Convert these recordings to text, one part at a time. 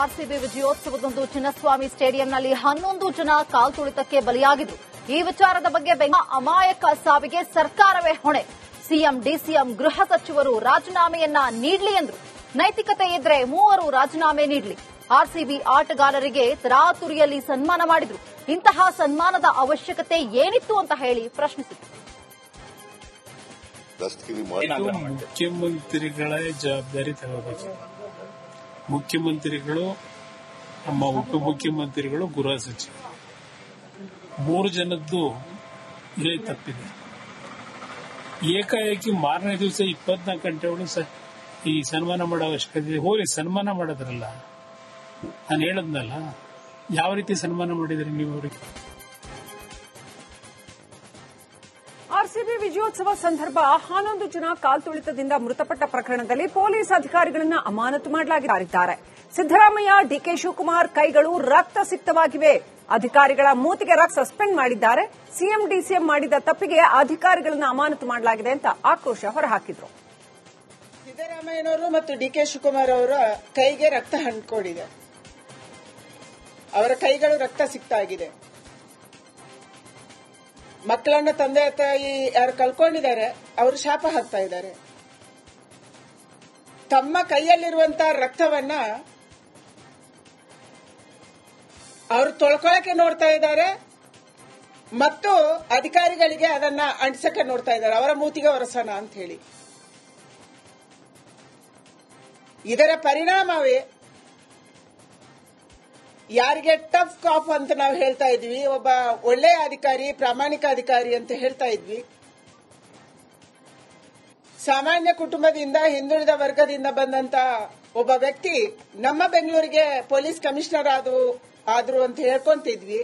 RCB ವಿಜಯೋತ್ಸವದಂದು Chinnaswamy ಸ್ಟೇಡಿಯಂನಲ್ಲಿ 11 ಜನ ಕಾಲ್ತುಳಿತಕ್ಕೆ ಬಲಿಯಾಗಿದ್ರು. ಈ ವಿಚಾರದ ಬಗ್ಗೆ ಅಮಾಯಕ ಸಾವಿಗೆ ಸರ್ಕಾರವೇ ಹೊಣೆ. ಸಿಎಂ, ಡಿಸಿಎಂ, ಗೃಹ ಸಚಿವರು ರಾಜೀನಾಮೆಯನ್ನ ನೀಡಲಿ ಎಂದ್ರು. ನೈತಿಕತೆ ಇದ್ರೆ ಮೂವರು ರಾಜೀನಾಮೆ ನೀಡಲಿ. ಆರ್ಸಿಬಿ ಆಟಗಾರರಿಗೆ ತರಾತುರಿಯಲ್ಲಿ ಸನ್ಮಾನ ಮಾಡಿದ್ರು. ಇಂತಹ ಸನ್ಮಾನದ ಅವಶ್ಯಕತೆ ಏನಿತ್ತು ಅಂತ ಹೇಳಿ ಪ್ರಶ್ನಿಸಿದ್ರು. ಮುಖ್ಯಮಂತ್ರಿಗಳ ಜವಾಬ್ದಾರಿ ತಗೋಬೇಕು. ಮುಖ್ಯಮಂತ್ರಿಗಳು, ನಮ್ಮ ಉಪಮುಖ್ಯಮಂತ್ರಿಗಳು, ಗೃಹ ಸಚಿವ 3 ಜನದ್ದು ಇಲ್ಲೇ ತಪ್ಪಿದೆ. ಏಕಾಏಕಿ ಮಾರನೇ ದಿವಸ 24 ಗಂಟೆ ಒಳಗೆ ಈ ಸನ್ಮಾನ ಮಾಡೋ ಅವಶ್ಯಕತೆ ಹೋಗಿ ಸನ್ಮಾನ ಮಾಡೋದ್ರಲ್ಲ. ನಾನು ಹೇಳದ್ನಲ್ಲ, ಯಾವ ರೀತಿ ಸನ್ಮಾನ ಮಾಡಿದ್ರಿ ನೀವು ಅವರಿಗೆ? ಆರ್ಸಿಬಿ ವಿಜಯೋತ್ಸವ ಸಂದರ್ಭ 11 ಜನ ಕಾಲ್ತುಳಿತದಿಂದ ಮೃತಪಟ್ಟ ಪ್ರಕರಣದಲ್ಲಿ ಪೊಲೀಸ್ ಅಧಿಕಾರಿಗಳನ್ನ ಅಮಾನತು ಮಾಡಲಾಗಿದ್ದಾರೆ. ಸಿದ್ದರಾಮಯ್ಯ, ಡಿಕೆ ಶಿವಕುಮಾರ್ ಕೈಗಳು ರಕ್ತಸಿಕ್ತವಾಗಿವೆ. ಅಧಿಕಾರಿಗಳ ಮೂತಿಗೆ ಸಸ್ಪೆಂಡ್ ಮಾಡಿದ್ದಾರೆ. ಸಿಎಂ, ಡಿಸಿಎಂ ಮಾಡಿದ ತಪ್ಪಿಗೆ ಅಧಿಕಾರಿಗಳನ್ನ ಅಮಾನತು ಮಾಡಲಾಗಿದೆ ಅಂತ ಆಕ್ರೋಶ ಹೊರಹಾಕಿದ್ರು. ಸಿದ್ದರಾಮಯ್ಯನವರು ಮತ್ತು ಡಿಕೆ ಶಿವಕುಮಾರ್ ಅವರ ಕೈಗೆ ರಕ್ತ ಹಂಚಿಕೊಂಡಿದೆ. ಅವರ ಕೈಗಳು ರಕ್ತ ಸಿಕ್ತಾಗಿದೆ. ಮಕ್ಕಳನ್ನ ತಂದೆ ತಾಯಿ ಯಾರು ಕಳ್ಕೊಂಡಿದ್ದಾರೆ ಅವರು ಶಾಪ ಹಾಕ್ತಾ ಇದ್ದಾರೆ. ತಮ್ಮ ಕೈಯಲ್ಲಿರುವಂತಹ ರಕ್ತವನ್ನ ಅವರು ತೊಳ್ಕೊಳಕ್ಕೆ ನೋಡ್ತಾ ಇದ್ದಾರೆ ಮತ್ತು ಅಧಿಕಾರಿಗಳಿಗೆ ಅದನ್ನ ಅಂಟಿಸಕ್ಕೆ ನೋಡ್ತಾ ಇದ್ದಾರೆ, ಅವರ ಮೂತಿಗೆ ಒರೆಸೋಣ ಅಂತ ಹೇಳಿ. ಇದರ ಪರಿಣಾಮವೇ ಯಾರಿಗೆ ಟಫ್ ಕಾಪ್ ಅಂತ ನಾವು ಹೇಳ್ತಾ ಇದ್ವಿ, ಒಬ್ಬ ಒಳ್ಳೆಯ ಅಧಿಕಾರಿ, ಪ್ರಾಮಾಣಿಕ ಅಧಿಕಾರಿ ಅಂತ ಹೇಳ್ತಾ ಇದ್ವಿ, ಸಾಮಾನ್ಯ ಕುಟುಂಬದಿಂದ, ಹಿಂದುಳಿದ ವರ್ಗದಿಂದ ಬಂದಂತ ಒಬ್ಬ ವ್ಯಕ್ತಿ ನಮ್ಮ ಬೆಂಗಳೂರಿಗೆ ಪೊಲೀಸ್ ಕಮಿಷನರ್ ಆದ್ರು ಅಂತ ಹೇಳ್ಕೊಂತಿದ್ವಿ,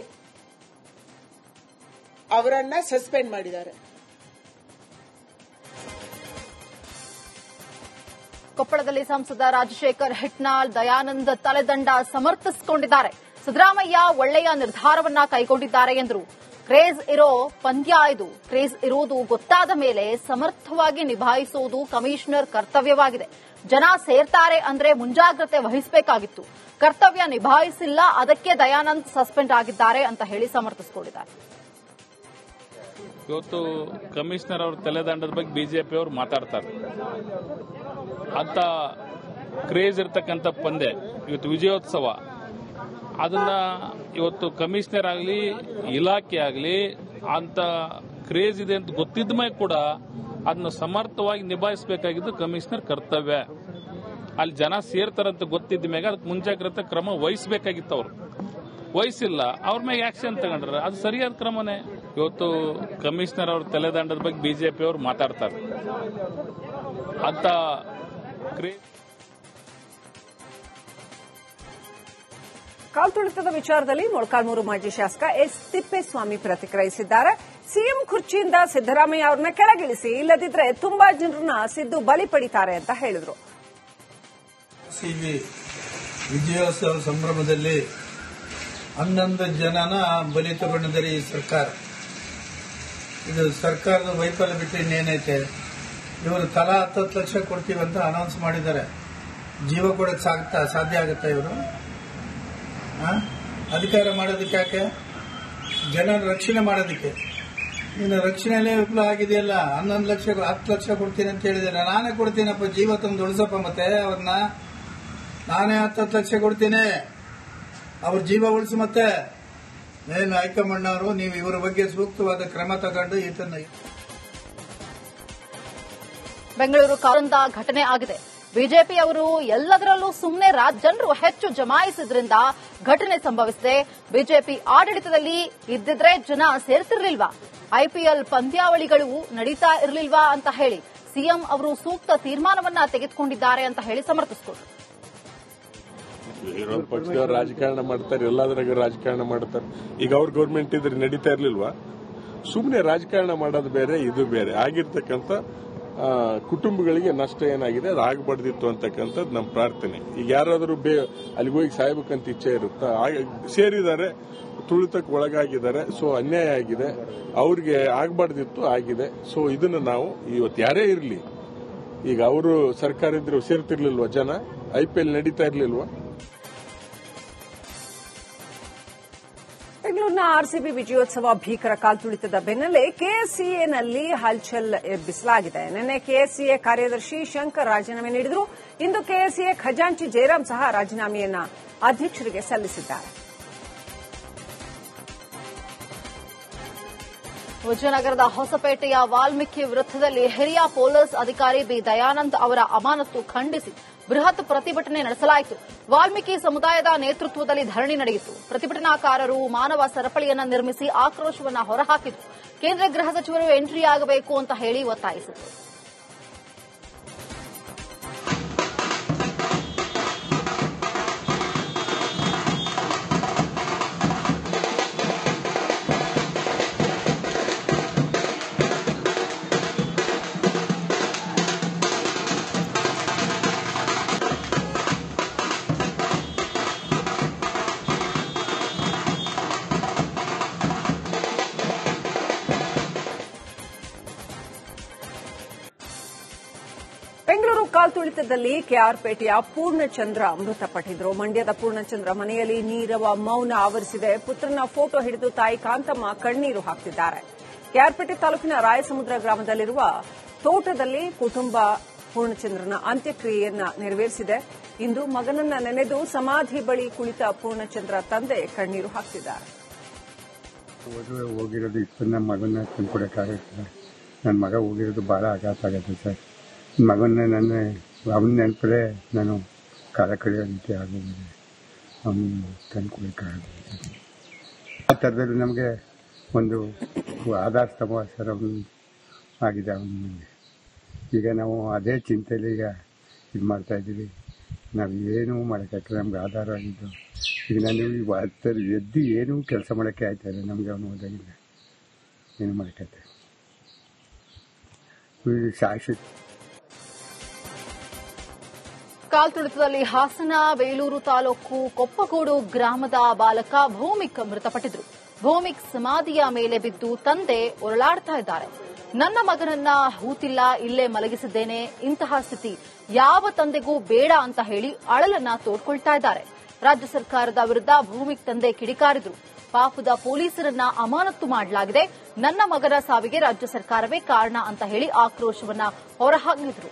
ಅವರನ್ನ ಸಸ್ಪೆಂಡ್ ಮಾಡಿದ್ದಾರೆ. ಕೊಪ್ಪಳದಲ್ಲಿ ಸಂಸದ ರಾಜಶೇಖರ್ ಹಿಟ್ನಾಳ್, ದಯಾನಂದ್ ತಲೆದಂಡ ಸಮರ್ಥಿಸಿಕೊಂಡಿದ್ದಾರೆ. ಸಿದ್ದರಾಮಯ್ಯ ಒಳ್ಳೆಯ ನಿರ್ಧಾರವನ್ನ ಕೈಗೊಂಡಿದ್ದಾರೆ ಎಂದರು. ಕ್ರೇಜ್ ಇರೋ ಪಂದ್ಯ ಇದು. ಕ್ರೇಜ್ ಇರುವುದು ಗೊತ್ತಾದ ಮೇಲೆ ಸಮರ್ಥವಾಗಿ ನಿಭಾಯಿಸುವುದು ಕಮಿಷನರ್ ಕರ್ತವ್ಯವಾಗಿದೆ. ಜನ ಸೇರ್ತಾರೆ ಅಂದ್ರೆ ಮುಂಜಾಗ್ರತೆ ವಹಿಸಬೇಕಾಗಿತ್ತು. ಕರ್ತವ್ಯ ನಿಭಾಯಿಸಿಲ್ಲ, ಅದಕ್ಕೆ ದಯಾನಂದ್ ಸಸ್ಪೆಂಡ್ ಆಗಿದ್ದಾರೆ ಅಂತ ಹೇಳಿ ಸಮರ್ಥಿಸಿಕೊಂಡಿದ್ದಾರೆ. ಇವತ್ತು ಕಮಿಷನರ್ ಅವ್ರ ತಲೆದಂಡದ ಬಗ್ಗೆ ಬಿಜೆಪಿ ಅವರು ಮಾತಾಡ್ತಾರೆ. ಅಂತ ಕ್ರೇಜ್ ಇರ್ತಕ್ಕಂಥ ಪಂದ್ಯ ಇವತ್ತು ವಿಜಯೋತ್ಸವ, ಅದನ್ನ ಇವತ್ತು ಕಮಿಷನರ್ ಆಗಲಿ ಇಲಾಖೆ ಆಗಲಿ ಅಂತ ಕ್ರೇಜ್ ಇದೆ ಅಂತ ಗೊತ್ತಿದ್ದ ಮೇಲೆ ಕೂಡ ಅದನ್ನ ಸಮರ್ಥವಾಗಿ ನಿಭಾಯಿಸಬೇಕಾಗಿದ್ದು ಕಮಿಷನರ್ ಕರ್ತವ್ಯ. ಅಲ್ಲಿ ಜನ ಸೇರ್ತಾರಂತ ಗೊತ್ತಿದ್ದ ಮ್ಯಾಗ ಅದಕ್ಕೆ ಮುಂಜಾಗ್ರತೆ ಕ್ರಮ ವಹಿಸಬೇಕಾಗಿತ್ತು. ಅವರು ವಹಿಸಿಲ್ಲ, ಅವ್ರ ಮೇಲೆ ಆಕ್ಷನ್ ತಗೊಂಡ್ರೆ ಅದು ಸರಿಯಾದ ಕ್ರಮನೇ. ಇವತ್ತು ಕಮಿಷನರ್ ಅವ್ರ ತಲೆದಂಡದ ಬಗ್ಗೆ ಬಿಜೆಪಿ ಅವರು ಮಾತಾಡ್ತಾರೆ. ಅಂತ ಕಾಲ್ತುಳಿತದ ವಿಚಾರದಲ್ಲಿ ಮೊಳಕಾಲ್ಮೂರು ಮಾಜಿ ಶಾಸಕ ಎಸ್ ತಿಪ್ಪೇಸ್ವಾಮಿ ಪ್ರತಿಕ್ರಿಯಿಸಿದ್ದಾರೆ. ಸಿಎಂ ಕುರ್ಚಿಯಿಂದ ಸಿದ್ದರಾಮಯ್ಯ ಅವರನ್ನ ಕೆಳಗಿಳಿಸಿ, ಇಲ್ಲದಿದ್ರೆ ತುಂಬಾ ಜನರನ್ನ ಸಿದ್ದು ಬಲಿ ಪಡಿತಾರೆ ಅಂತ ಹೇಳಿದ್ರು. ವಿಜಯೋತ್ಸವ ಸಂಭ್ರಮದಲ್ಲಿ 11 ಜನನ ಬಲಿ ತಗೊಂಡಿದ್ದಾರೆ ಈ ಸರ್ಕಾರ. ಇದು ಸರ್ಕಾರದ ವೈಫಲ್ಯ ಬಿಟ್ಟು ಇನ್ನೇನೈತೆ? ಇವರು ತಲಾ 10 ಲಕ್ಷ ಕೊಡ್ತೀವಿ ಅಂತ ಅನೌನ್ಸ್ ಮಾಡಿದ್ದಾರೆ. ಜೀವ ಕೊಡಕ್ಕೆ ಸಾಧ್ಯ ಆಗುತ್ತಾ ಇವರು? ಅಧಿಕಾರ ಮಾಡೋದಕ್ಕೆ ಯಾಕೆ? ಜನರ ರಕ್ಷಣೆ ಮಾಡೋದಕ್ಕೆ. ಇನ್ನು ರಕ್ಷಣೆಯಲ್ಲೇ ವಿಫಲ ಆಗಿದೆಯಲ್ಲ. 11 ಲಕ್ಷ 10 ಲಕ್ಷ ಕೊಡ್ತೀನಿ ಅಂತ ಹೇಳಿದ್ದಾರೆ. ನಾನೇ ಕೊಡ್ತೀನಪ್ಪ, ಜೀವ ತಂದು ಉಳಿಸಪ್ಪ. ಮತ್ತೆ ಅವ್ರನ್ನ ನಾನೇ 10 ಲಕ್ಷ ಕೊಡ್ತೀನಿ, ಅವ್ರ ಜೀವ ಉಳಿಸಿ. ಮತ್ತೆ ಏನು ಹೈಕಮಾಂಡ್ ಅವರು, ನೀವು ಇವರ ಬಗ್ಗೆ ಸೂಕ್ತವಾದ ಕ್ರಮ ತಗೊಂಡು ಈತನ. ಬೆಂಗಳೂರು ಕಾರಂತ ಘಟನೆ ಆಗಿದೆ. ಬಿಜೆಪಿ ಅವರು ಎಲ್ಲದರಲ್ಲೂ ಸುಮ್ಮನೆ ಜನರು ಹೆಚ್ಚು ಜಮಾಯಿಸಿದ್ರಿಂದ ಘಟನೆ ಸಂಭವಿಸಿದೆ. ಬಿಜೆಪಿ ಆಡಳಿತದಲ್ಲಿ ಇದ್ದಿದ್ರೆ ಜನ ಸೇರ್ತಿರ್ಲಿಲ್ವಾ? ಐಪಿಎಲ್ ಪಂದ್ಯಾವಳಿಗಳು ನಡೀತಾ ಇರಲಿಲ್ವಾ ಅಂತ ಹೇಳಿ ಸಿಎಂ ಅವರು ಸೂಕ್ತ ತೀರ್ಮಾನವನ್ನ ತೆಗೆದುಕೊಂಡಿದ್ದಾರೆ ಅಂತ ಹೇಳಿ ಸಮರ್ಥಿಸಿಕೊಂಡ್ರು. ವಿರೋಧ ಪಕ್ಷದವರು ರಾಜಕಾರಣ ಮಾಡ್ತಾರೆ, ಎಲ್ಲದರಾಗ ರಾಜಕಾರಣ ಮಾಡ್ತಾರೆ. ಈಗ ಅವ್ರ ಗೌರ್ಮೆಂಟ್ ಇದ್ರೆ ನಡೀತಾ ಇರ್ಲಿಲ್ವಾ? ಸುಮ್ಮನೆ ರಾಜಕಾರಣ ಮಾಡೋದು ಬೇರೆ, ಇದು ಬೇರೆ. ಆಗಿರ್ತಕ್ಕಂಥ ಕುಟುಂಬಗಳಿಗೆ ನಷ್ಟ ಏನಾಗಿದೆ ಅದು ಆಗಬಾರ್ದಿತ್ತು ಅಂತಕ್ಕಂಥದ್ದು ನಮ್ಮ ಪ್ರಾರ್ಥನೆ. ಈಗ ಯಾರಾದರೂ ಅಲ್ಲಿಗೆ ಹೋಗಿ ಸಾಯ್ಬೇಕಂತ ಇಚ್ಛೆ ಇರುತ್ತಾ? ಸೇರಿದ್ದಾರೆ, ತುಳಿತಕ್ಕೆ ಒಳಗಾಗಿದ್ದಾರೆ. ಸೊ ಅನ್ಯಾಯ ಆಗಿದೆ, ಅವ್ರಿಗೆ ಆಗಬಾರ್ದಿತ್ತು, ಆಗಿದೆ. ಸೊ ಇದನ್ನು ನಾವು ಇವತ್ತು ಯಾರೇ ಇರಲಿ, ಈಗ ಅವರು ಸರ್ಕಾರ ಇದ್ರೆ ಸೇರ್ತಿರ್ಲಿಲ್ವಾ ಜನ? ಐಪಿಎಲ್ ನಡೀತಾ ಇರ್ಲಿಲ್ವಾ? ಬೆಂಗಳೂರಿನ ಆರ್ಸಿಬಿ ವಿಜಯೋತ್ಸವ ಭೀಕರ ಕಾಲ್ತುಳಿತದ ಬೆನ್ನಲ್ಲೇ ಕೆಎಸ್ಸಿಎನಲ್ಲಿ ಹಲ್ಚಲ್ ಎಬ್ಬಿಸಲಾಗಿದೆ. ನಿನ್ನೆ ಕೆಎಸ್ಸಿಎ ಕಾರ್ಯದರ್ಶಿ ಶಂಕರ್ ರಾಜೀನಾಮೆ ನೀಡಿದರು. ಇಂದು ಕೆಎಸ್ಸಿಎ ಖಜಾಂಚಿ ಜಯರಾಮ್ ಸಹ ರಾಜೀನಾಮೆಯನ್ನ ಅಧ್ಯಕ್ಷರಿಗೆ ಸಲ್ಲಿಸಿದ್ದಾರೆ. ವಿಜಯನಗರದ ಹೊಸಪೇಟೆಯ ವಾಲ್ಮೀಕಿ ವೃತ್ತದಲ್ಲಿ ಹಿರಿಯ ಪೊಲೀಸ್ ಅಧಿಕಾರಿ ಬಿ ದಯಾನಂದ್ ಅವರ ಅಮಾನತು ಖಂಡಿಸಿ ಬೃಹತ್ ಪ್ರತಿಭಟನೆ ನಡೆಸಲಾಯಿತು. ವಾಲ್ಮೀಕಿ ಸಮುದಾಯದ ನೇತೃತ್ವದಲ್ಲಿ ಧರಣಿ ನಡೆಯಿತು. ಪ್ರತಿಭಟನಾಕಾರರು ಮಾನವ ಸರಪಳಿಯನ್ನು ನಿರ್ಮಿಸಿ ಆಕ್ರೋಶವನ್ನು ಹೊರಹಾಕಿದರು. ಕೇಂದ್ರ ಗೃಹ ಸಚಿವರು ಎಂಟ್ರಿಯಾಗಬೇಕು ಅಂತ ಹೇಳಿ ಒತ್ತಾಯಿಸಿದರು. ಬೆಂಗಳೂರು ಕಾಲ್ತುಳಿತದಲ್ಲಿ ಕೆಆರ್ಪೇಟೆಯ ಪೂರ್ಣಚಂದ್ರ ಮೃತಪಟ್ಟಿದ್ರು. ಮಂಡ್ಯದ ಪೂರ್ಣಚಂದ್ರ ಮನೆಯಲ್ಲಿ ನೀರವ ಮೌನ ಆವರಿಸಿದೆ. ಪುತ್ರನ ಫೋಟೋ ಹಿಡಿದು ತಾಯಿ ಕಾಂತಮ್ಮ ಕಣ್ಣೀರು ಹಾಕ್ತಿದ್ದಾರೆ. ಕೆಆರ್ಪೇಟೆ ತಾಲೂಕಿನ ರಾಯಸಮುದ್ರ ಗ್ರಾಮದಲ್ಲಿರುವ ತೋಟದಲ್ಲಿ ಕುಟುಂಬ ಪೂರ್ಣಚಂದ್ರನ ಅಂತ್ಯಕ್ರಿಯೆಯನ್ನ ನೆರವೇರಿಸಿದೆ. ಇಂದು ಮಗನನ್ನ ನೆನೆದು ಸಮಾಧಿ ಬಳಿ ಕುಳಿತ ಪೂರ್ಣಚಂದ್ರ ತಂದೆ ಕಣ್ಣೀರು ಹಾಕ್ತಿದ್ದಾರೆ. ಹೋಗಿರೋದು ಇಷ್ಟು ನಮ್ಮ ಮಗನ ತಂದ್ಕೊಡಕ್ಕಾಗತ್ತೆ. ನನ್ನ ಮಗ ಹೋಗಿರೋದು ಬಹಳ ಆಘಾತ ಆಗುತ್ತೆ ಸರ್. ಮಗನ ಅವನ ನೆನಪರೆ ನಾನು ಕಾಲ ಕಳೆಯೋದಕ್ಕೆ ಆಗೋಗಿದೆ. ಅವನು ತಂದ್ಕೊಡಕ್ಕಾಗುತ್ತೆ. ಆ ಥರದಲ್ಲಿ ನಮಗೆ ಒಂದು ಆಧಾರ ಸ್ತಂಭ ಸರ್ ಅವನು ಆಗಿದೆ ಅವನಿಗೆ. ಈಗ ನಾವು ಅದೇ ಚಿಂತೆಯಲ್ಲಿ ಈಗ ಇದು ಮಾಡ್ತಾ ಇದ್ದೀವಿ. ನಾವು ಏನೂ ಮಾಡೋಕ್ಕಾಗ್ತದೆ. ನಮ್ಗೆ ಆಧಾರ ಆಗಿದ್ದು ಈಗ ನಾನು ಎದ್ದು ಏನೂ ಕೆಲಸ ಮಾಡೋಕ್ಕೆ ಆಯ್ತಾ ಇಲ್ಲ. ನಮಗೆ ಅವನು ಓದಾಗಿಲ್ಲ, ಏನು ಮಾಡೋಕ್ಕಾಯ್ತಾ ಶಾಶ್ವತ. ಕಾಲ್ತುಳಿತದಲ್ಲಿ ಹಾಸನ ಬೇಲೂರು ತಾಲೂಕು ಕೊಪ್ಪಗೋಡು ಗ್ರಾಮದ ಬಾಲಕ ಭೌಮಿಕ್ ಮೃತಪಟ್ಟಿದ್ರು. ಭೌಮಿಕ್ ಸಮಾಧಿಯ ಮೇಲೆ ಬಿದ್ದು ತಂದೆ ಒರಳಾಡ್ತಾ ಇದ್ದಾರೆ. ನನ್ನ ಮಗನನ್ನ ಹೂತಿಲ್ಲ, ಇಲ್ಲೇ ಮಲಗಿಸಿದ್ದೇನೆ. ಇಂತಹ ಸ್ಥಿತಿ ಯಾವ ತಂದೆಗೂ ಬೇಡ ಅಂತ ಹೇಳಿ ಅಳಲನ್ನ ತೋಡ್ಕೊಳ್ತಾ ಇದ್ದಾರೆ. ರಾಜ್ಯ ಸರ್ಕಾರದ ವಿರುದ್ಧ ಭೌಮಿಕ್ ತಂದೆ ಕಿಡಿಕಾರಿದ್ರು. ಪಾಪದ ಪೊಲೀಸರನ್ನ ಅಮಾನತು ಮಾಡಲಾಗಿದೆ. ನನ್ನ ಮಗನ ಸಾವಿಗೆ ರಾಜ್ಯ ಸರ್ಕಾರವೇ ಕಾರಣ ಅಂತ ಹೇಳಿ ಆಕ್ರೋಶವನ್ನ ಹೊರಹಾಕಿದ್ರು.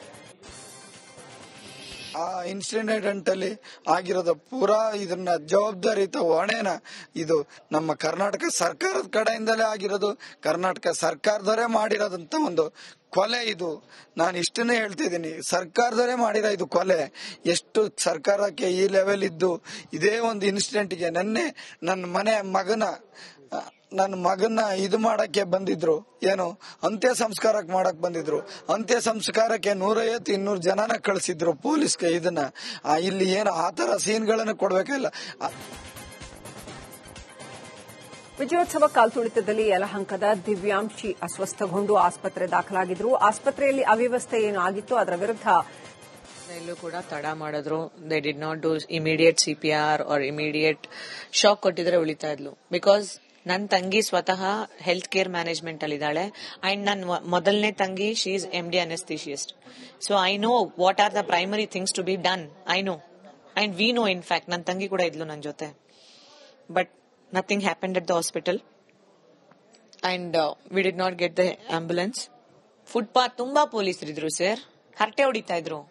ಆ ಇನ್ಸಿಡೆಂಟ್ ಅಲ್ಲಿ ಆಗಿರೋದು ಪೂರಾ ಇದನ್ನ ಜವಾಬ್ದಾರಿಯುತ ಹೊಣೆನ ಇದು ನಮ್ಮ ಕರ್ನಾಟಕ ಸರ್ಕಾರದ ಕಡೆಯಿಂದಲೇ ಆಗಿರೋದು. ಕರ್ನಾಟಕ ಸರ್ಕಾರದವರೇ ಮಾಡಿರೋದಂತ ಒಂದು ಕೊಲೆ ಇದು. ನಾನು ಇಷ್ಟನ್ನೇ ಹೇಳ್ತಿದ್ದೀನಿ, ಸರ್ಕಾರದವರೇ ಮಾಡಿರೋ ಇದು ಕೊಲೆ. ಎಷ್ಟು ಸರ್ಕಾರಕ್ಕೆ ಈ ಲೆವೆಲ್ ಇದ್ದು ಇದೇ ಒಂದು ಇನ್ಸಿಡೆಂಟ್ಗೆ ನೆನ್ನೆ ನನ್ನ ಮಗನ ಇದು ಮಾಡಕ್ಕೆ ಬಂದಿದ್ರು. ಏನು ಅಂತ್ಯ ಸಂಸ್ಕಾರಕ್ಕೆ ಮಾಡಕ್ ಬಂದಿದ್ರು. ಅಂತ್ಯ ಸಂಸ್ಕಾರಕ್ಕೆ 150-200 ಜನನ ಕಳಿಸಿದ್ರು ಪೊಲೀಸ್ಗೆ. ಇದನ್ನ ಇಲ್ಲಿ ಏನು ಆ ತರ ಸೀನ್ಗಳನ್ನು ಕೊಡ್ಬೇಕಿಲ್ಲ. ವಿಜಯೋತ್ಸವ ಕಾಲ್ತುಳಿತದಲ್ಲಿ ಯಲಹಂಕದ ದಿವ್ಯಾಂಶಿ ಅಸ್ವಸ್ಥಗೊಂಡು ಆಸ್ಪತ್ರೆ ದಾಖಲಾಗಿದ್ರು. ಆಸ್ಪತ್ರೆಯಲ್ಲಿ ಅವ್ಯವಸ್ಥೆ ಏನು ಆಗಿತ್ತು ಅದರ ವಿರುದ್ಧ ಎಲ್ಲೂ ಕೂಡ ತಡ ಮಾಡಿದ್ರು. They did not do immediate CPR or immediate shock ಕೊಟ್ಟಿದ್ರೆ ಉಳಿತಾ ಇದ್ಲು. ಬಿಕಾಸ್ ನನ್ನ ತಂಗಿ ಸ್ವತಃ ಹೆಲ್ತ್ ಕೇರ್ ಮ್ಯಾನೇಜ್ಮೆಂಟ್ ಅಲ್ಲಿ ಇದ್ದಾಳೆ. ಅಂಡ್ ನನ್ನ ಮೊದಲನೇ ತಂಗಿ she is MD anaesthetist. So I know what are the primary things to be done. I know and we know. In fact ನನ್ನ ತಂಗಿ ಕೂಡ ಇದ್ಲು ನನ್ನ ಜೊತೆ. But nothing happened at the hospital and we did not get the ambulance. Footpath ತುಂಬಾ ಪೊಲೀಸರಿದ್ರು sir, ಹರಟೆ ಹೊಡಿತಾ ಇದ್ರು.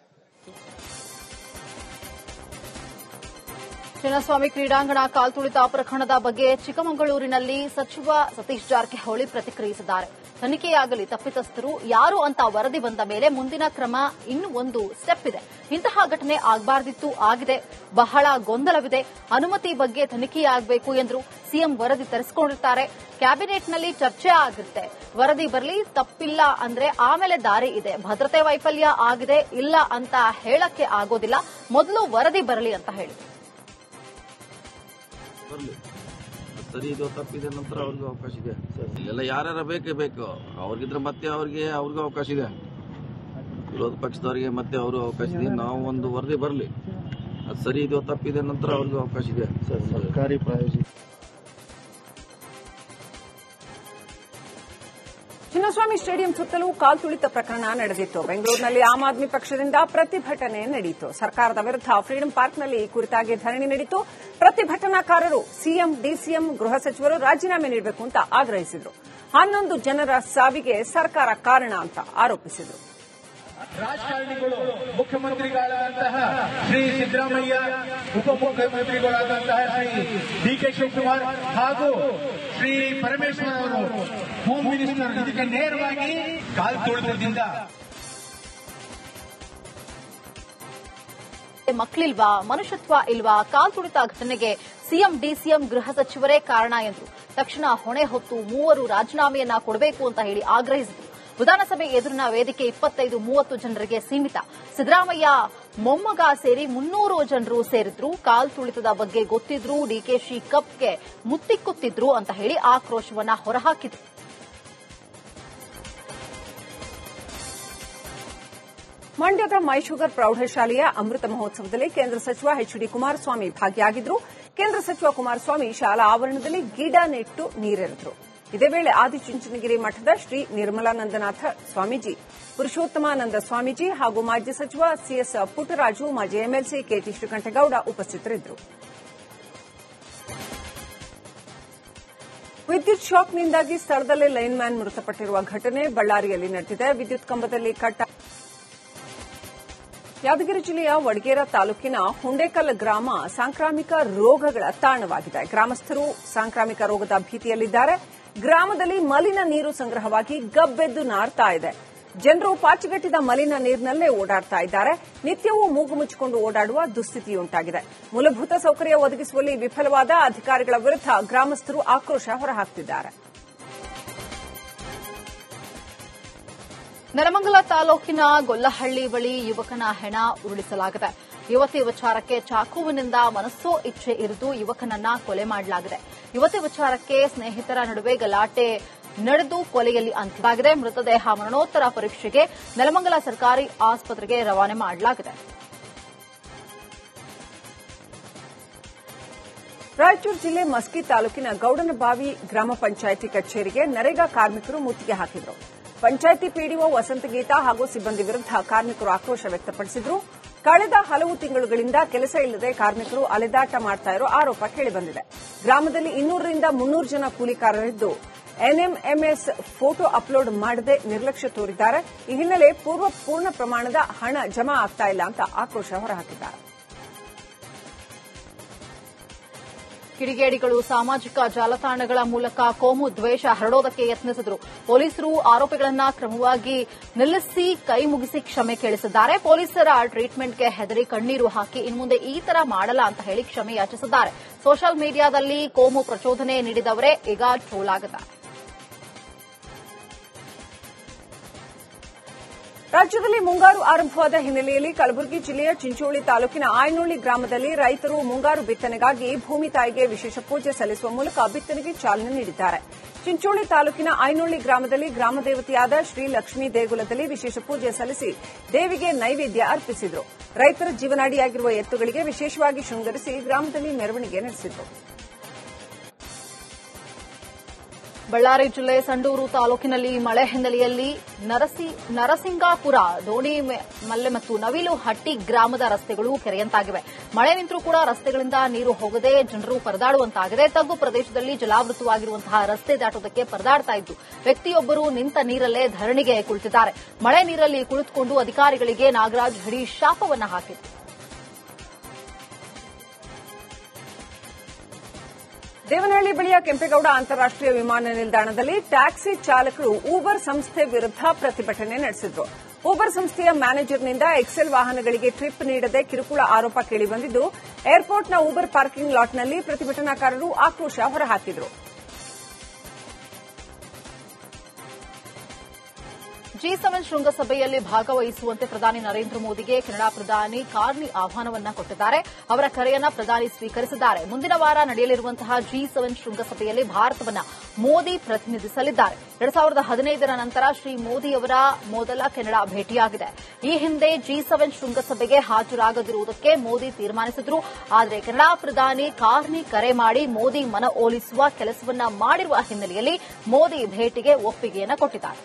ಚಿನ್ನಸ್ವಾಮಿ ಕ್ರೀಡಾಂಗಣ ಕಾಲ್ತುಳಿತ ಪ್ರಕರಣದ ಬಗ್ಗೆ ಚಿಕ್ಕಮಗಳೂರಿನಲ್ಲಿ ಸಚಿವ ಸತೀಶ್ ಜಾರಕಿಹೊಳಿ ಪ್ರತಿಕ್ರಿಯಿಸಿದ್ದಾರೆ. ತನಿಖೆಯಾಗಲಿ, ತಪ್ಪಿತಸ್ಥರು ಯಾರು ಅಂತ ವರದಿ ಬಂದ ಮೇಲೆ ಮುಂದಿನ ಕ್ರಮ ಇನ್ನೂ ಒಂದು ಸ್ಟೆಪ್ ಇದೆ. ಇಂತಹ ಘಟನೆ ಆಗಬಾರ್ದಿತ್ತು, ಆಗಿದೆ. ಬಹಳ ಗೊಂದಲವಿದೆ. ಅನುಮತಿ ಬಗ್ಗೆ ತನಿಖೆಯಾಗಬೇಕು ಎಂದರು. ಸಿಎಂ ವರದಿ ತರಿಸಿಕೊಂಡಿರ್ತಾರೆ. ಕ್ಯಾಬಿನೆಟ್ನಲ್ಲಿ ಚರ್ಚೆ ಆಗುತ್ತೆ. ವರದಿ ಬರಲಿ, ತಪ್ಪಿಲ್ಲ ಅಂದ್ರೆ ಆಮೇಲೆ ದಾರಿ ಇದೆ. ಭದ್ರತೆ ವೈಫಲ್ಯ ಆಗಿದೆ ಇಲ್ಲ ಅಂತ ಹೇಳಕ್ಕೆ ಆಗೋದಿಲ್ಲ. ಮೊದಲು ವರದಿ ಬರಲಿ ಅಂತ ಹೇಳಿ ಸರಿ ಇದು ತಪ್ಪಿದೆ ನಂತರ ಅವ್ರಿಗೂ ಅವಕಾಶ ಇದೆ. ಎಲ್ಲ ಯಾರ್ಯಾರ ಬೇಕೇ ಬೇಕು ಅವ್ರಿಗಿದ್ರೆ ಮತ್ತೆ ಅವ್ರಿಗೂ ಅವಕಾಶ ಇದೆ. ವಿರೋಧ ಪಕ್ಷದವರಿಗೆ ಮತ್ತೆ ಅವರು ಅವಕಾಶ ಇದೆ. ನಾವು ಒಂದು ವರದಿ ಬರಲಿ, ಅದು ಸರಿ ಇದು ತಪ್ಪಿದೆ ನಂತರ ಅವ್ರಿಗೂ ಅವಕಾಶ ಇದೆ. ಸರ್ಕಾರಿ ಪ್ರಾಯೋಜಿತ ಚಿನ್ನಸ್ವಾಮಿ ಸ್ಟೇಡಿಯಂ ಸುತ್ತಲೂ ಕಾಲ್ತುಳಿತ ಪ್ರಕರಣ ನಡೆದಿತ್ತು. ಬೆಂಗಳೂರಿನಲ್ಲಿ ಆಮ್ ಆದ್ಮಿ ಪಕ್ಷದಿಂದ ಪ್ರತಿಭಟನೆ ನಡೆಯಿತು. ಸರ್ಕಾರದ ವಿರುದ್ಧ ಫ್ರೀಡಂ ಪಾರ್ಕ್ನಲ್ಲಿ ಈ ಕುರಿತಾಗಿ ಧರಣಿ ನಡೆಯಿತು. ಪ್ರತಿಭಟನಾಕಾರರು ಸಿಎಂ, ಡಿಸಿಎಂ, ಗೃಹ ಸಚಿವರು ರಾಜೀನಾಮೆ ನೀಡಬೇಕು ಅಂತ ಆಗ್ರಹಿಸಿದರು. 11 ಜನರ ಸಾವಿಗೆ ಸರ್ಕಾರ ಕಾರಣ ಅಂತ ಆರೋಪಿಸಿದರು. ರಾಜಕಾರಣಿಗಳು, ಮುಖ್ಯಮಂತ್ರಿಗಳಾದಂತಹ ಶ್ರೀ ಸಿದ್ದರಾಮಯ್ಯ, ಉಪಮುಖ್ಯಮಂತ್ರಿಗಳಾದಂತಹ ಶ್ರೀ ಡಿಕೆ ಶಿವಕುಮಾರ್ ಹಾಗೂ ಶ್ರೀ ಪರಮೇಶ್ವರ್ ಅವರು ಹೋಮ್ ಮಿನಿಸ್ಟರ್ ಇದಕ್ಕೆ ನೇರವಾಗಿ ಕಾಲ್ತುಳಿತದಿಂದ ಮಕ್ಕಳಿಲ್ವಾ, ಮನುಷ್ಯತ್ವ ಇಲ್ವಾ? ಕಾಲ್ತುಳಿತ ಘಟನೆಗೆ ಸಿಎಂ, ಡಿಸಿಎಂ, ಗೃಹ ಸಚಿವರೇ ಕಾರಣ ಎಂದರು. ತಕ್ಷಣ ಹೊಣೆ ಹೊತ್ತು 3 ರಾಜೀನಾಮೆಯನ್ನ ಕೊಡಬೇಕು ಅಂತ ಹೇಳಿ ಆಗ್ರಹಿಸಿದರು. ವಿಧಾನಸಭೆ ಎದುರಿನ ವೇದಿಕೆ 25-30 ಜನರಿಗೆ ಸೀಮಿತ. ಸಿದ್ದರಾಮಯ್ಯ ಮೊಮ್ಮಗ ಸೇರಿ 300 ಜನರು ಸೇರಿದ್ರು. ಕಾಲ್ತುಳಿತದ ಬಗ್ಗೆ ಗೊತ್ತಿದ್ರು, ಡಿಕೆಶಿ ಕಪ್ಗೆ ಮುತ್ತಿಕ್ಕುತ್ತಿದ್ರು ಅಂತ ಹೇಳಿ ಆಕ್ರೋಶವನ್ನ ಹೊರಹಾಕಿದ್ರು. ಮಂಡ್ಯದ ಮೈಶುಗರ್ ಪ್ರೌಢಶಾಲೆಯ ಅಮೃತ ಮಹೋತ್ಸವದಲ್ಲಿ ಕೇಂದ್ರ ಸಚಿವ ಎಚ್ಡಿ ಕುಮಾರಸ್ವಾಮಿ ಭಾಗಿಯಾಗಿದ್ದರು. ಕೇಂದ್ರ ಸಚಿವ ಕುಮಾರಸ್ವಾಮಿ ಶಾಲಾ ಆವರಣದಲ್ಲಿ ಗಿಡ ನೆಟ್ಟು ನೀರೆರೆದರು. ಇದೇ ವೇಳೆ ಆದಿಚುಂಚನಗಿರಿ ಮಠದ ಶ್ರೀ ನಿರ್ಮಲಾನಂದನಾಥ ಸ್ವಾಮೀಜಿ, ಪುರುಷೋತ್ತಮಾನಂದ ಸ್ವಾಮೀಜಿ ಹಾಗೂ ಮಾಜಿ ಸಚಿವ ಸಿಎಸ್ ಪುಟ್ಟರಾಜು, ಮಾಜಿ ಎಂಎಲ್ಸಿ ಕೆಟಿ ಶ್ರೀಕಂಠೇಗೌಡ ಉಪಸ್ಥಿತರಿದ್ದರು. ವಿದ್ಯುತ್ ಶಾಕ್ನಿಂದಾಗಿ ಸ್ಥಳದಲ್ಲೇ ಲೈನ್ಮ್ಯಾನ್ ಮೃತಪಟ್ಟಿರುವ ಘಟನೆ ಬಳ್ಳಾರಿಯಲ್ಲಿ ನಡೆದಿದೆ. ವಿದ್ಯುತ್ ಕಂಬದಲ್ಲಿ ಯಾದಗಿರಿ ಜಿಲ್ಲೆಯ ವಡಗೇರ ತಾಲೂಕಿನ ಹುಂಡೇಕಲ್ ಗ್ರಾಮ ಸಾಂಕ್ರಾಮಿಕ ರೋಗಗಳ ತಾಣವಾಗಿದೆ. ಗ್ರಾಮಸ್ಥರು ಸಾಂಕ್ರಾಮಿಕ ರೋಗದ ಭೀತಿಯಲ್ಲಿದ್ದಾರೆ. ಗ್ರಾಮದಲ್ಲಿ ಮಲಿನ ನೀರು ಸಂಗ್ರಹವಾಗಿ ಗಬ್ಬೆದ್ದು ನಾರ್ತಾ ಇದೆ. ಜನರು ಪಾಚಿಗಟ್ಟಿದ ಮಲಿನ ನೀರಿನಲ್ಲೇ ಓಡಾಡ್ತಾ ಇದ್ದಾರೆ. ನಿತ್ಯವೂ ಮೂಗು ಮುಚ್ಚಿಕೊಂಡು ಓಡಾಡುವ ದುಸ್ಥಿತಿಯುಂಟಾಗಿದೆ. ಮೂಲಭೂತ ಸೌಕರ್ಯ ಒದಗಿಸುವಲ್ಲಿ ವಿಫಲವಾದ ಅಧಿಕಾರಿಗಳ ವಿರುದ್ಧ ಗ್ರಾಮಸ್ಥರು ಆಕ್ರೋಶ ಹೊರಹಾಕುತ್ತಿದ್ದಾರೆ. ನೆಲಮಂಗಲ ತಾಲೂಕಿನ ಗೊಲ್ಲಹಳ್ಳಿ ಬಳಿ ಯುವಕನ ಹೆಣ ಉರುಳಿಸಲಾಗಿದೆ. ಯುವತಿ ವಿಚಾರಕ್ಕೆ ಚಾಕುವಿನಿಂದ ಮನಸ್ಸೋ ಇಚ್ಛೆ ಇರಿದು ಯುವಕನನ್ನ ಕೊಲೆ ಮಾಡಲಾಗಿದೆ. ಯುವತಿ ವಿಚಾರಕ್ಕೆ ಸ್ನೇಹಿತರ ನಡುವೆ ಗಲಾಟೆ ನಡೆದು ಕೊಲೆಯಲ್ಲಿ ಅಂತ್ಯವಾಗಿದೆ. ಮೃತದೇಹ ಮರಣೋತ್ತರ ಪರೀಕ್ಷೆಗೆ ನೆಲಮಂಗಲ ಸರ್ಕಾರಿ ಆಸ್ಪತ್ರೆಗೆ ರವಾನೆ ಮಾಡಲಾಗಿದೆ. ರಾಯಚೂರು ಜಿಲ್ಲೆ ಮಸ್ಕಿ ತಾಲೂಕಿನ ಗೌಡನಬಾವಿ ಗ್ರಾಮ ಪಂಚಾಯಿತಿ ಕಚೇರಿಗೆ ನರೇಗಾ ಕಾರ್ಮಿಕರು ಮುತ್ತಿಗೆ ಹಾಕಿದರು. ಪಂಚಾಯಿತಿ ಪಿಡಿಒ ವಸಂತಗೀತಾ ಹಾಗೂ ಸಿಬ್ಬಂದಿ ವಿರುದ್ಧ ಕಾರ್ಮಿಕರು ಆಕ್ರೋಶ ವ್ಯಕ್ತಪಡಿಸಿದರು. ಕಳೆದ ಹಲವು ತಿಂಗಳುಗಳಿಂದ ಕೆಲಸ ಇಲ್ಲದೆ ಕಾರ್ಮಿಕರು ಅಲೆದಾಟ ಮಾಡ್ತಾ ಇರೋ ಆರೋಪ ಕೇಳಿಬಂದಿದೆ. ಗ್ರಾಮದಲ್ಲಿ 200ರಿಂದ 300 ಜನ ಕೂಲಿಕಾರರಿದ್ದು ಎನ್ಎಂಎಂಎಸ್ ಫೋಟೋ ಅಪ್ಲೋಡ್ ಮಾಡದೆ ನಿರ್ಲಕ್ಷ್ಯ ತೋರಿದ್ದಾರೆ. ಈ ಹಿನ್ನೆಲೆ ಪೂರ್ಣ ಪ್ರಮಾಣದ ಹಣ ಜಮಾ ಆಗ್ತಾ ಇಲ್ಲ ಅಂತ ಆಕ್ರೋಶ ಹೊರಹಾಕಿದ್ದಾರೆ. ಕಿಡಿಗೇಡಿಗಳು ಸಾಮಾಜಿಕ ಜಾಲತಾಣಗಳ ಮೂಲಕ ಕೋಮು ದ್ವೇಷ ಹರಡೋದಕ್ಕೆ ಯತ್ನಿಸಿದರು. ಪೊಲೀಸರು ಆರೋಪಿಗಳನ್ನ ಕ್ರಮವಾಗಿ ನಿಲ್ಲಿಸಿ ಕೈ ಮುಗಿಸಿ ಕ್ಷಮೆ ಕೇಳಿಸಿದ್ದಾರೆ. ಪೊಲೀಸರ ಟ್ರೀಟ್ಮೆಂಟ್ಗೆ ಹೆದರಿ ಕಣ್ಣೀರು ಹಾಕಿ ಇನ್ಮುಂದೆ ಈ ತರ ಮಾಡಲ್ಲ ಅಂತ ಹೇಳಿ ಕ್ಷಮೆ ಯಾಚಿಸಿದ್ದಾರೆ. ಸೋಷಿಯಲ್ ಮೀಡಿಯಾದಲ್ಲಿ ಕೋಮು ಪ್ರಚೋದನೆ ನೀಡಿದವರೇ ಈಗ ಟ್ರೋಲ್ ಆಗಿದ್ದಾರೆ. ರಾಜ್ಯದಲ್ಲಿ ಮುಂಗಾರು ಆರಂಭವಾದ ಹಿನ್ನೆಲೆಯಲ್ಲಿ ಕಲಬುರಗಿ ಜಿಲ್ಲೆಯ ಚಿಂಚೋಳಿ ತಾಲೂಕಿನ ಆಯನೊಳ್ಳಿ ಗ್ರಾಮದಲ್ಲಿ ರೈತರು ಮುಂಗಾರು ಬಿತ್ತನೆಗಾಗಿ ಭೂಮಿ ತಾಯಿಗೆ ವಿಶೇಷ ಪೂಜೆ ಸಲ್ಲಿಸುವ ಮೂಲಕ ಬಿತ್ತನೆಗೆ ಚಾಲನೆ ನೀಡಿದ್ದಾರೆ. ಚಿಂಚೋಳಿ ತಾಲೂಕಿನ ಆಯನೊಳ್ಳಿ ಗ್ರಾಮದಲ್ಲಿ ಗ್ರಾಮ ದೇವತೆಯಾದ ಶ್ರೀ ಲಕ್ಷ್ಮೀ ದೇಗುಲದಲ್ಲಿ ವಿಶೇಷ ಪೂಜೆ ಸಲ್ಲಿಸಿ ದೇವಿಗೆ ನೈವೇದ್ಯ ಅರ್ಪಿಸಿದರು. ರೈತರ ಜೀವನಾಡಿಯಾಗಿರುವ ಎತ್ತುಗಳಿಗೆ ವಿಶೇಷವಾಗಿ ಶೃಂಗರಿಸಿ ಗ್ರಾಮದಲ್ಲಿ ಮೆರವಣಿಗೆ ನಡೆಸಿದರು. ಬಳ್ಳಾರಿ ಜಿಲ್ಲೆ ಸಂಡೂರು ತಾಲೂಕಿನಲ್ಲಿ ಮಳೆ ಹಿನ್ನೆಲೆಯಲ್ಲಿ ನರಸಿಂಗಾಪುರ, ದೋಣಿಮಲ್ಲೆ ಮತ್ತು ನವಿಲುಹಟ್ಟಿ ಗ್ರಾಮದ ರಸ್ತೆಗಳು ಕೆರೆಯಂತಾಗಿವೆ. ಮಳೆ ನಿಂತರೂ ಕೂಡ ರಸ್ತೆಗಳಿಂದ ನೀರು ಹೋಗದೆ ಜನರು ಪರದಾಡುವಂತಾಗಿದೆ. ತಗ್ಗು ಪ್ರದೇಶದಲ್ಲಿ ಜಲಾವೃತವಾಗಿರುವಂತಹ ರಸ್ತೆ ದಾಟುವುದಕ್ಕೆ ಪರದಾಡ್ತಾ ಇದ್ದು ವ್ಯಕ್ತಿಯೊಬ್ಬರು ನಿಂತ ನೀರಲ್ಲೇ ಧರಣಿಗೆ ಕುಳಿತಿದ್ದಾರೆ. ಮಳೆ ನೀರಲ್ಲಿ ಕುಳಿತುಕೊಂಡು ಅಧಿಕಾರಿಗಳಿಗೆ ನಾಗರಾಜ್ ಹಿಡಿ ಶಾಪವನ್ನ ಹಾಕಿದರು. ದೇವನಹಳ್ಳಿ ಬಳಿಯ ಕೆಂಪೇಗೌಡ ಅಂತಾರಾಷ್ಟೀಯ ವಿಮಾನ ನಿಲ್ದಾಣದಲ್ಲಿ ಟ್ಯಾಕ್ಸಿ ಚಾಲಕರು ಊಬರ್ ಸಂಸ್ಥೆ ವಿರುದ್ಧ ಪ್ರತಿಭಟನೆ ನಡೆಸಿದರು. ಊಬರ್ ಸಂಸ್ಥೆಯ ಮ್ಯಾನೇಜರ್ನಿಂದ ಎಕ್ಸೆಲ್ ವಾಹನಗಳಿಗೆ ಟ್ರಿಪ್ ನೀಡದೆ ಕಿರುಕುಳ ಆರೋಪ ಕೇಳಿಬಂದಿದ್ದು ಏರ್ಪೋರ್ಟ್ನ ಊಬರ್ ಪಾರ್ಕಿಂಗ್ ಲಾಟ್ನಲ್ಲಿ ಪ್ರತಿಭಟನಾಕಾರರು ಆಕ್ರೋಶ ಹೊರಹಾಕಿದರು. G7 ಶೃಂಗಸಭೆಯಲ್ಲಿ ಭಾಗವಹಿಸುವಂತೆ ಪ್ರಧಾನಿ ನರೇಂದ್ರ ಮೋದಿಗೆ ಕೆನಡಾ ಪ್ರಧಾನಿ ಕಾರ್ನಿ ಆಹ್ವಾನವನ್ನ ಕೊಟ್ಟಿದ್ದಾರೆ. ಅವರ ಕರೆಯನ್ನ ಪ್ರಧಾನಿ ಸ್ವೀಕರಿಸಿದ್ದಾರೆ. ಮುಂದಿನ ವಾರ ನಡೆಯಲಿರುವಂತಹ G7 ಶೃಂಗಸಭೆಯಲ್ಲಿ ಭಾರತವನ್ನ ಮೋದಿ ಪ್ರತಿನಿಧಿಸಲಿದ್ದಾರೆ. 2015ರ ನಂತರ ಶ್ರೀ ಮೋದಿ ಅವರ ಮೊದಲ ಕೆನಡಾ ಭೇಟಿಯಾಗಿದೆ. ಈ ಹಿಂದೆ G7 ಶೃಂಗಸಭೆಗೆ ಹಾಜರಾಗದಿರುವುದಕ್ಕೆ ಮೋದಿ ತೀರ್ಮಾನಿಸಿದ್ರು. ಆದರೆ ಕೆನಡಾ ಪ್ರಧಾನಿ ಕಾರ್ನಿ ಕರೆ ಮಾಡಿ ಮೋದಿ ಮನವೊಲಿಸುವ ಕೆಲಸವನ್ನ ಮಾಡಿರುವ ಹಿನ್ನೆಲೆಯಲ್ಲಿ ಮೋದಿ ಭೇಟಿಗೆ ಒಪ್ಪಿಗೆಯನ್ನ ಕೊಟ್ಟಿದ್ದಾರೆ.